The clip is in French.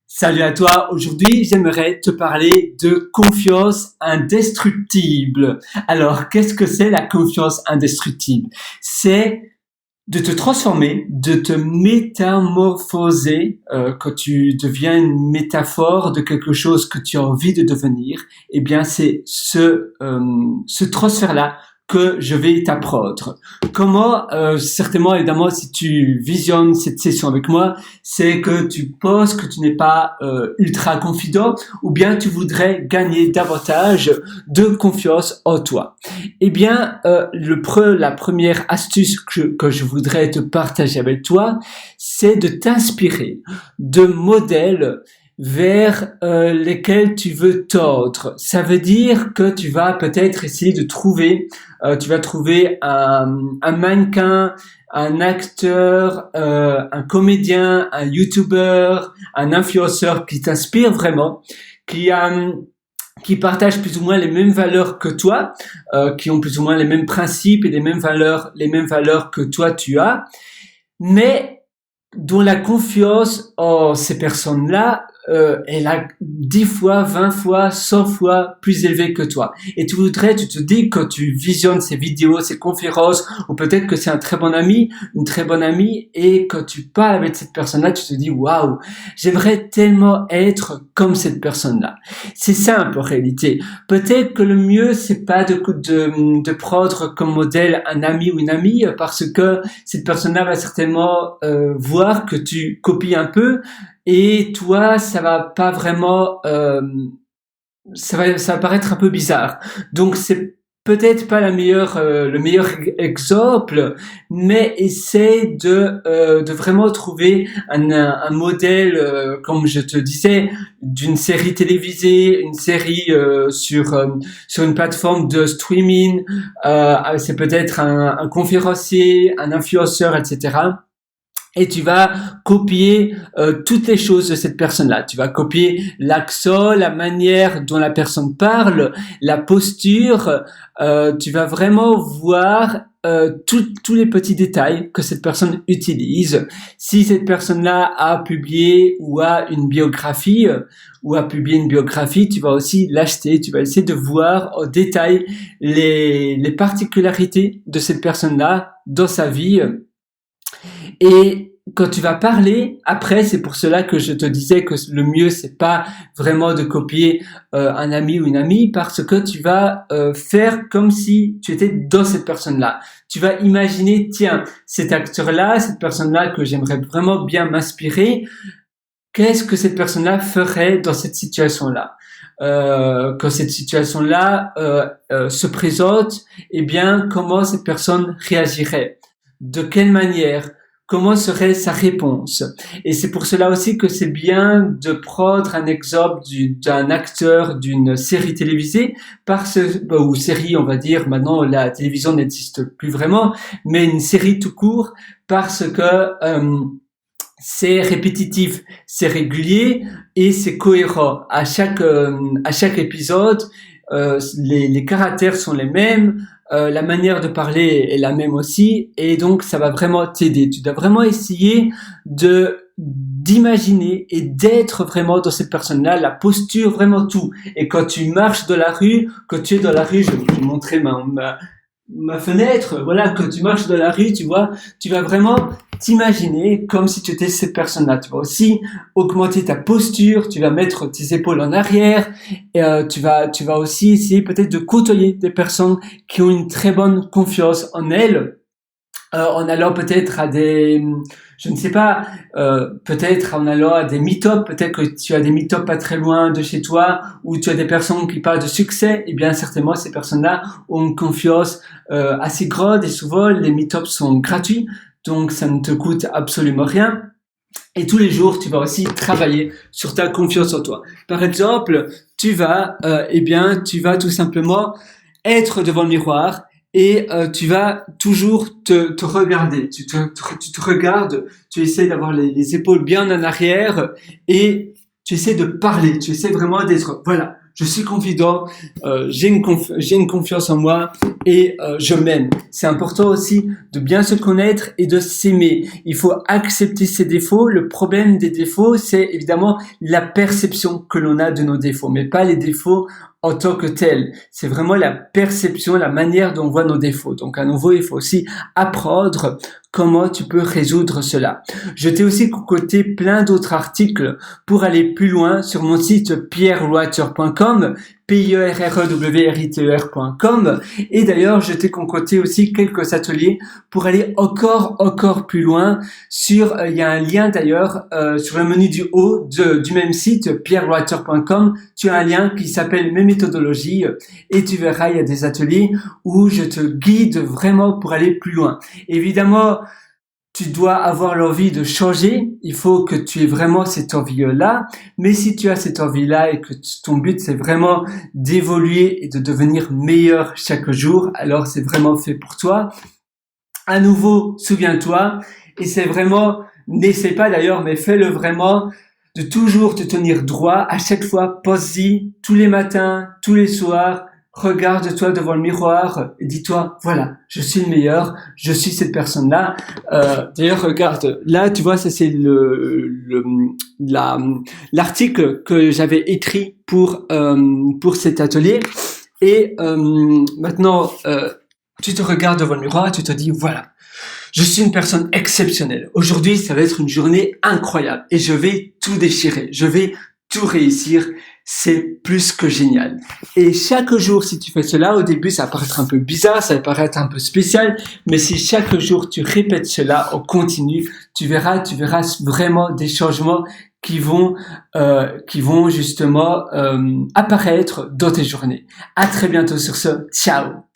Salut à toi, aujourd'hui j'aimerais te parler de confiance indestructible. Alors qu'est-ce que c'est la confiance indestructible? C'est de te transformer, de te métamorphoser, que tu deviens une métaphore de quelque chose que tu as envie de devenir. Eh bien c'est ce transfert-là que je vais t'apprendre. Comment, certainement, évidemment, si tu visionnes cette session avec moi, c'est que tu penses que tu n'es pas ultra confident ou bien tu voudrais gagner davantage de confiance en toi. Eh bien, la première astuce que je voudrais te partager avec toi, c'est de t'inspirer de modèles vers lesquels tu veux tordre. Ça veut dire que tu vas peut-être essayer de trouver, tu vas trouver un mannequin, un acteur, un comédien, un youtubeur, un influenceur qui t'inspire vraiment, qui partagent plus ou moins les mêmes valeurs que toi, qui ont plus ou moins les mêmes principes et les mêmes valeurs que toi tu as, mais dont la confiance en ces personnes-là est là 10 fois, 20 fois, 100 fois plus élevée que toi. Et tu te dis quand tu visionnes ces vidéos, ces conférences, ou peut-être que c'est un très bon ami, une très bonne amie, et quand tu parles avec cette personne-là, tu te dis waouh, j'aimerais tellement être comme cette personne-là. C'est simple en réalité. Peut-être que le mieux c'est pas de prendre comme modèle un ami ou une amie, parce que cette personne-là va certainement voir que tu copies un peu. Et toi, ça va pas vraiment, ça va paraître un peu bizarre. Donc c'est peut-être pas le meilleur exemple, mais essaie de vraiment trouver un modèle, comme je te disais, d'une série télévisée, une série sur une plateforme de streaming. C'est peut-être un conférencier, un influenceur, etc. Et tu vas copier toutes les choses de cette personne-là. Tu vas copier l'accent, la manière dont la personne parle, la posture. Tu vas vraiment voir tous les petits détails que cette personne utilise. Si cette personne-là a publié ou a une biographie, tu vas aussi l'acheter. Tu vas essayer de voir au détail les particularités de cette personne-là dans sa vie. Et quand tu vas parler, après, c'est pour cela que je te disais que le mieux, c'est pas vraiment de copier un ami ou une amie, parce que tu vas faire comme si tu étais dans cette personne-là. Tu vas imaginer, tiens, cet acteur-là, cette personne-là que j'aimerais vraiment bien m'inspirer, qu'est-ce que cette personne-là ferait dans cette situation-là? Quand cette situation-là se présente, eh bien, comment cette personne réagirait? De quelle manière? Comment serait sa réponse? Et c'est pour cela aussi que c'est bien de prendre un exemple d'un acteur d'une série télévisée, ou série, on va dire, maintenant la télévision n'existe plus vraiment, mais une série tout court, parce que c'est répétitif, c'est régulier et c'est cohérent. À chaque épisode, les caractères sont les mêmes, la manière de parler est la même aussi, et donc ça va vraiment t'aider. Tu dois vraiment essayer d'imaginer et d'être vraiment dans cette personne-là, la posture, vraiment tout. Et quand tu marches dans la rue, quand tu es dans la rue, je vais te montrer ma fenêtre, voilà, quand tu marches dans la rue, tu vois, tu vas vraiment t'imaginer comme si tu étais cette personne-là. Tu vas aussi augmenter ta posture, tu vas mettre tes épaules en arrière, et tu vas aussi essayer peut-être de côtoyer des personnes qui ont une très bonne confiance en elles, en allant peut-être à je ne sais pas, peut-être en allant à des meet-up, peut-être que tu as des meet-up pas très loin de chez toi, où tu as des personnes qui parlent de succès, et bien certainement ces personnes-là ont une confiance assez grande, et souvent les meet-ups sont gratuits, donc ça ne te coûte absolument rien. Et tous les jours, tu vas aussi travailler sur ta confiance en toi. Par exemple, tu vas tout simplement être devant le miroir, et tu vas toujours te regarder. Tu te regardes, tu essaies d'avoir les épaules bien en arrière, et tu essaies de parler. Tu essaies vraiment d'être, voilà, je suis confident, j'ai une confiance en moi et je m'aime. C'est important aussi de bien se connaître et de s'aimer. Il faut accepter ses défauts. Le problème des défauts, c'est évidemment la perception que l'on a de nos défauts, mais pas les défauts en tant que tels. C'est vraiment la perception, la manière dont on voit nos défauts. Donc à nouveau, il faut aussi apprendre comment tu peux résoudre cela. Je t'ai aussi concocté plein d'autres articles pour aller plus loin sur mon site pierrewriter.com, pierrewriter.com, et d'ailleurs je t'ai concocté aussi quelques ateliers pour aller encore plus loin sur, il y a un lien d'ailleurs sur le menu du haut du même site pierrewriter.com, tu as un lien qui s'appelle mes méthodologies et tu verras, il y a des ateliers où je te guide vraiment pour aller plus loin. Évidemment, tu dois avoir l'envie de changer, il faut que tu aies vraiment cette envie-là, mais si tu as cette envie-là et que ton but c'est vraiment d'évoluer et de devenir meilleur chaque jour, alors c'est vraiment fait pour toi. À nouveau, souviens-toi, et c'est vraiment, n'essaie pas d'ailleurs, mais fais-le vraiment, de toujours te tenir droit, à chaque fois, pense-y, tous les matins, tous les soirs, regarde-toi devant le miroir et dis-toi, voilà, je suis le meilleur, je suis cette personne-là. D'ailleurs, regarde, là, tu vois, ça c'est l'article que j'avais écrit pour cet atelier. Et maintenant, tu te regardes devant le miroir, tu te dis, voilà, je suis une personne exceptionnelle. Aujourd'hui, ça va être une journée incroyable et je vais tout déchirer, je vais tout réussir. C'est plus que génial. Et chaque jour, si tu fais cela, au début, ça va paraître un peu bizarre, ça va paraître un peu spécial, mais si chaque jour tu répètes cela en continu, tu verras vraiment des changements qui vont justement apparaître dans tes journées. À très bientôt sur ce. Ciao!